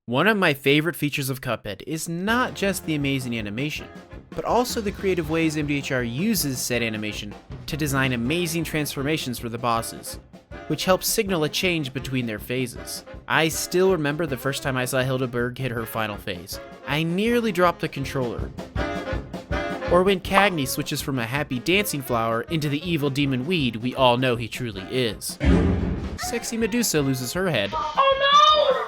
One of my favorite features of Cuphead is not just the amazing animation, but also the creative ways MDHR uses said animation to design amazing transformations for the bosses, which helps signal a change between their phases. I still remember the first time I saw Hildeberg hit her final phase. I nearly dropped the controller. Or when Cagney switches from a happy dancing flower into the evil demon weed we all know he truly is. Sexy Medusa loses her head.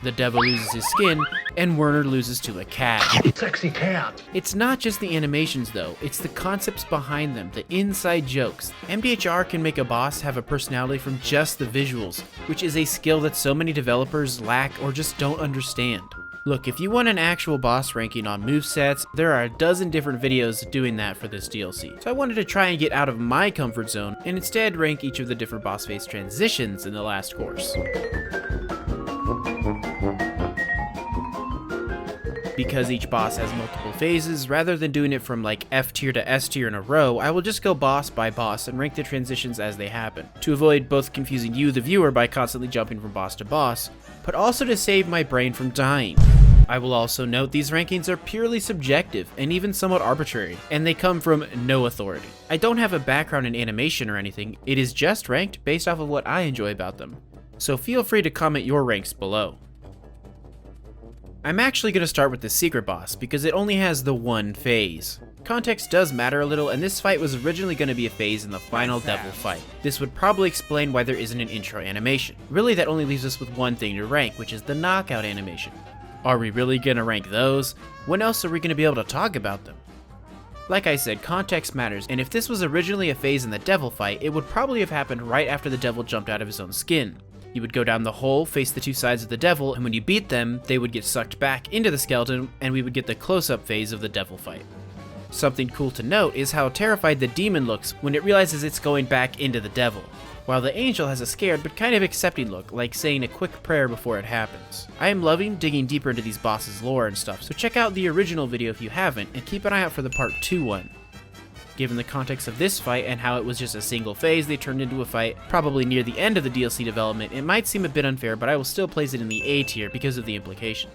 The devil loses his skin, and Werner loses to a cat. Sexy cat. It's not just the animations though, it's the concepts behind them, the inside jokes. MDHR can make a boss have a personality from just the visuals, which is a skill that so many developers lack or just don't understand. Look, if you want an actual boss ranking on movesets, there are a dozen different videos doing that for this DLC. So I wanted to try and get out of my comfort zone and instead rank each of the different boss phase transitions in the last course. Because each boss has multiple phases, rather than doing it from like F tier to S tier in a row, I will just go boss by boss and rank the transitions as they happen, to avoid both confusing you, the viewer, by constantly jumping from boss to boss, but also to save my brain from dying. I will also note these rankings are purely subjective and even somewhat arbitrary, and they come from no authority. I don't have a background in animation or anything, it is just ranked based off of what I enjoy about them. So feel free to comment your ranks below. I'm actually going to start with the secret boss because it only has the one phase. Context does matter a little, and this fight was originally going to be a phase in the final devil fight. This would probably explain why there isn't an intro animation. Really, that only leaves us with one thing to rank, which is the knockout animation. Are we really going to rank those? When else are we going to be able to talk about them? Like I said, context matters, and if this was originally a phase in the devil fight, it would probably have happened right after the devil jumped out of his own skin. You would go down the hole, face the two sides of the devil, and when you beat them, they would get sucked back into the skeleton, and we would get the close-up phase of the devil fight. Something cool to note is how terrified the demon looks when it realizes it's going back into the devil, while the angel has a scared but kind of accepting look, like saying a quick prayer before it happens. I am loving digging deeper into these bosses' lore and stuff, so check out the original video if you haven't, and keep an eye out for the part 2 one. Given the context of this fight and how it was just a single phase they turned into a fight, probably near the end of the DLC development, it might seem a bit unfair, but I will still place it in the A tier because of the implication.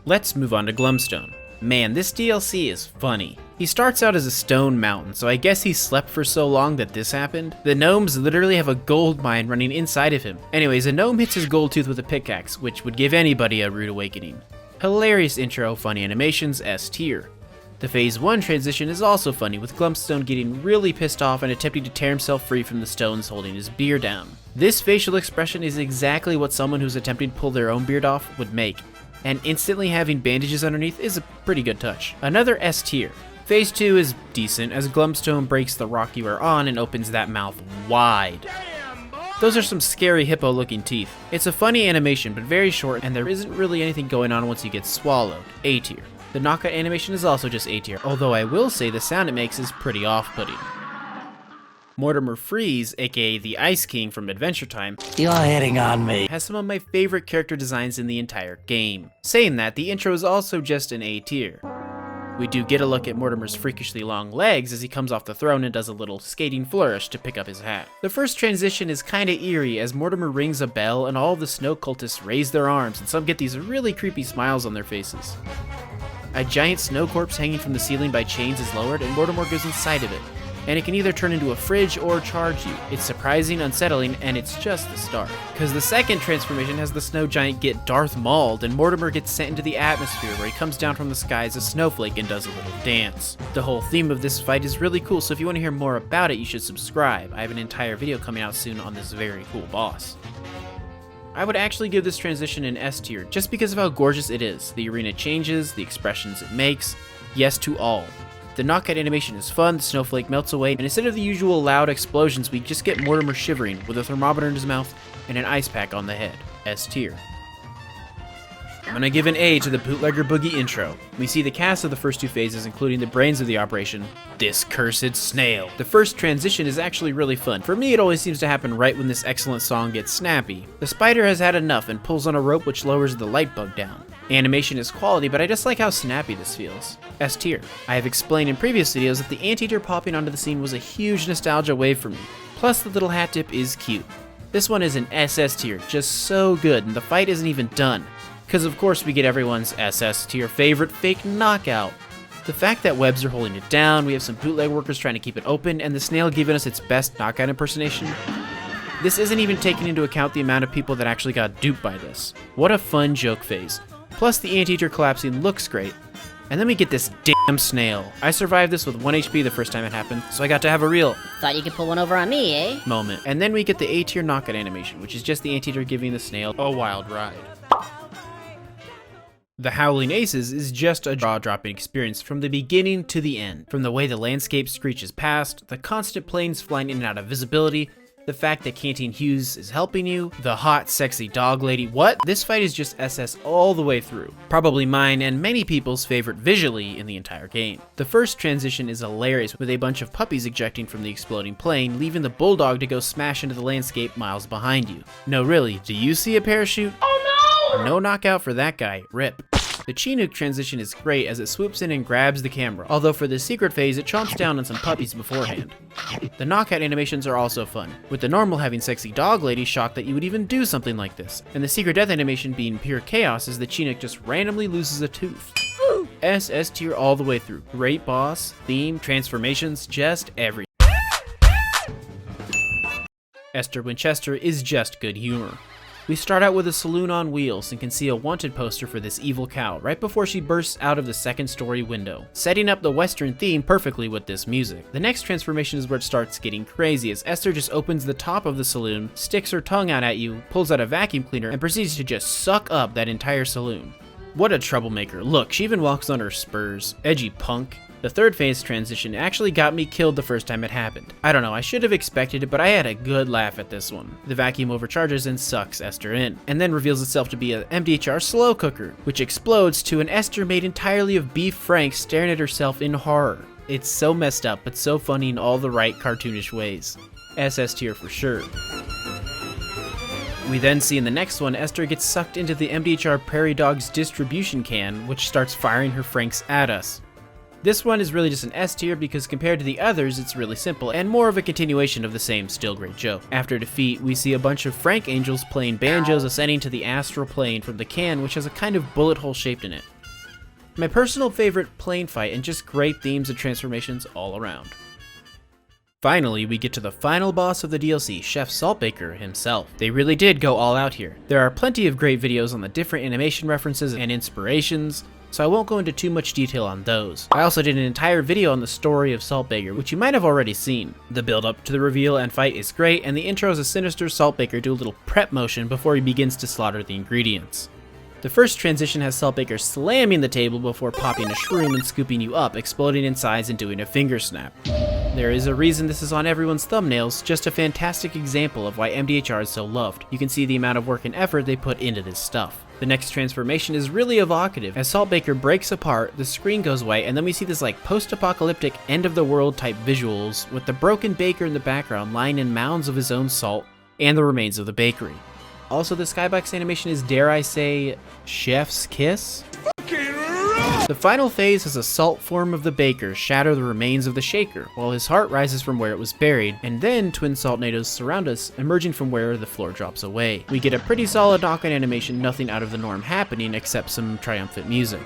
Let's move on to Glumstone. Man, this DLC is funny. He starts out as a stone mountain, so I guess he slept for so long that this happened. The gnomes literally have a gold mine running inside of him. Anyways, a gnome hits his gold tooth with a pickaxe, which would give anybody a rude awakening. Hilarious intro, funny animations, S tier. The phase 1 transition is also funny, with Glumstone getting really pissed off and attempting to tear himself free from the stones holding his beard down. This facial expression is exactly what someone who's attempting to pull their own beard off would make, and instantly having bandages underneath is a pretty good touch. Another S tier. Phase 2 is decent, as Glumstone breaks the rock you are on and opens that mouth wide. Those are some scary hippo looking teeth. It's a funny animation, but very short, and there isn't really anything going on once you get swallowed. A tier. The knockout animation is also just A tier, although I will say the sound it makes is pretty off-putting. Mortimer Freeze, aka the Ice King from Adventure Time, You're hitting on me. has some of my favorite character designs in the entire game. Saying that, the intro is also just an A tier. We do get a look at Mortimer's freakishly long legs as he comes off the throne and does a little skating flourish to pick up his hat. The first transition is kinda eerie as Mortimer rings a bell and all the snow cultists raise their arms and some get these really creepy smiles on their faces. A giant snow corpse hanging from the ceiling by chains is lowered and Mortimer goes inside of it, and it can either turn into a fridge or charge you. It's surprising, unsettling, and it's just the start. Cause the second transformation has the snow giant get Darth Mauled and Mortimer gets sent into the atmosphere where he comes down from the sky as a snowflake and does a little dance. The whole theme of this fight is really cool, so if you want to hear more about it, you should subscribe. I have an entire video coming out soon on this very cool boss. I would actually give this transition an S tier, just because of how gorgeous it is. The arena changes, the expressions it makes, yes to all. The knockout animation is fun, the snowflake melts away, and instead of the usual loud explosions, we just get Mortimer shivering with a thermometer in his mouth and an ice pack on the head. S tier. I'm gonna give an A to the Bootlegger Boogie intro. We see the cast of the first 2 phases, including the brains of the operation, this cursed snail. The first transition is actually really fun. For me, it always seems to happen right when this excellent song gets snappy. The spider has had enough and pulls on a rope which lowers the light bug down. Animation is quality, but I just like how snappy this feels. S tier. I have explained in previous videos that the anteater popping onto the scene was a huge nostalgia wave for me. Plus the little hat tip is cute. This one is an SS tier, just so good, and the fight isn't even done. Because of course we get everyone's SS tier favorite fake knockout. The fact that webs are holding it down, we have some bootleg workers trying to keep it open, and the snail giving us its best knockout impersonation. This isn't even taking into account the amount of people that actually got duped by this. What a fun joke phase. Plus the anteater collapsing looks great. And then we get this damn snail. I survived this with 1 HP the first time it happened, so I got to have a real Thought you could pull one over on me, eh? moment. And then we get the A tier knockout animation, which is just the anteater giving the snail a wild ride. The Howling Aces is just a jaw-dropping experience from the beginning to the end. From the way the landscape screeches past, the constant planes flying in and out of visibility, the fact that Canteen Hughes is helping you, the hot, sexy dog lady. What? This fight is just SS all the way through. Probably mine and many people's favorite visually in the entire game. The first transition is hilarious with a bunch of puppies ejecting from the exploding plane, leaving the bulldog to go smash into the landscape miles behind you. No, really, do you see a parachute? Oh no! No knockout for that guy. Rip. The Chinook transition is great as it swoops in and grabs the camera, although for the secret phase it chomps down on some puppies beforehand. The knockout animations are also fun, with the normal having sexy dog lady shocked that you would even do something like this, and the secret death animation being pure chaos as the Chinook just randomly loses a tooth. SS tier all the way through. Great boss, theme, transformations, just everything. Esther Winchester is just good humor. We start out with a saloon on wheels and can see a wanted poster for this evil cow right before she bursts out of the second story window, setting up the Western theme perfectly with this music. The next transformation is where it starts getting crazy as Esther just opens the top of the saloon, sticks her tongue out at you, pulls out a vacuum cleaner, and proceeds to just suck up that entire saloon. What a troublemaker. Look, she even walks on her spurs. Edgy punk. The third phase transition actually got me killed the first time it happened. I don't know, I should have expected it, but I had a good laugh at this one. The vacuum overcharges and sucks Esther in, and then reveals itself to be a MDHR slow cooker, which explodes to an Esther made entirely of beef franks staring at herself in horror. It's so messed up, but so funny in all the right cartoonish ways. SS tier for sure. We then see in the next one, Esther gets sucked into the MDHR Prairie Dog's distribution can, which starts firing her franks at us. This one is really just an S tier because compared to the others, it's really simple and more of a continuation of the same still great joke. After defeat, we see a bunch of Frank angels playing banjos ascending to the astral plane from the can, which has a kind of bullet hole shaped in it. My personal favorite plane fight and just great themes and transformations all around. Finally, we get to the final boss of the DLC, Chef Saltbaker himself. They really did go all out here. There are plenty of great videos on the different animation references and inspirations, so I won't go into too much detail on those. I also did an entire video on the story of Saltbaker, which you might have already seen. The build up to the reveal and fight is great, and the intro is a sinister Saltbaker do a little prep motion before he begins to slaughter the ingredients. The first transition has Saltbaker slamming the table before popping a shroom and scooping you up, exploding in size and doing a finger snap. There is a reason this is on everyone's thumbnails, just a fantastic example of why MDHR is so loved. You can see the amount of work and effort they put into this stuff. The next transformation is really evocative. As Saltbaker breaks apart, the screen goes white, and then we see this like post-apocalyptic end-of-the-world type visuals with the broken baker in the background lying in mounds of his own salt and the remains of the bakery. Also, the skybox animation is, dare I say, chef's kiss? The final phase has a salt form of the baker shatter the remains of the shaker, while his heart rises from where it was buried, and then twin saltnadoes surround us, emerging from where the floor drops away. We get a pretty solid knockout animation, nothing out of the norm happening except some triumphant music.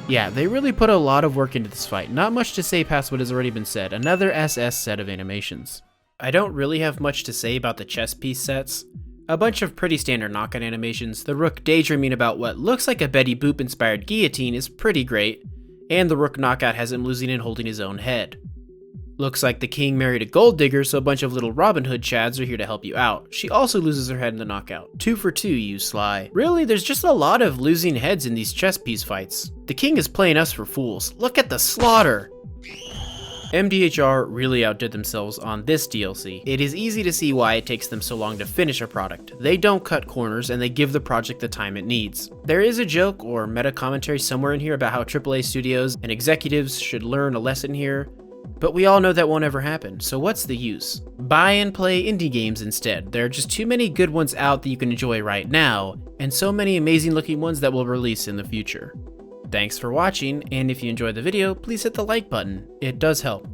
Yeah, they really put a lot of work into this fight, not much to say past what has already been said, another SS set of animations. I don't really have much to say about the chess piece sets. A bunch of pretty standard knockout animations, the Rook daydreaming about what looks like a Betty Boop inspired guillotine is pretty great, and the Rook knockout has him losing and holding his own head. Looks like the king married a gold digger, so a bunch of little Robin Hood chads are here to help you out. She also loses her head in the knockout. 2 for 2, you sly. Really, there's just a lot of losing heads in these chess piece fights. The king is playing us for fools. Look at the slaughter! MDHR really outdid themselves on this DLC. It is easy to see why it takes them so long to finish a product. They don't cut corners and they give the project the time it needs. There is a joke or meta commentary somewhere in here about how AAA studios and executives should learn a lesson here, but we all know that won't ever happen, so what's the use? Buy and play indie games instead. There are just too many good ones out that you can enjoy right now, and so many amazing looking ones that will release in the future. Thanks for watching, and if you enjoyed the video, please hit the like button. It does help.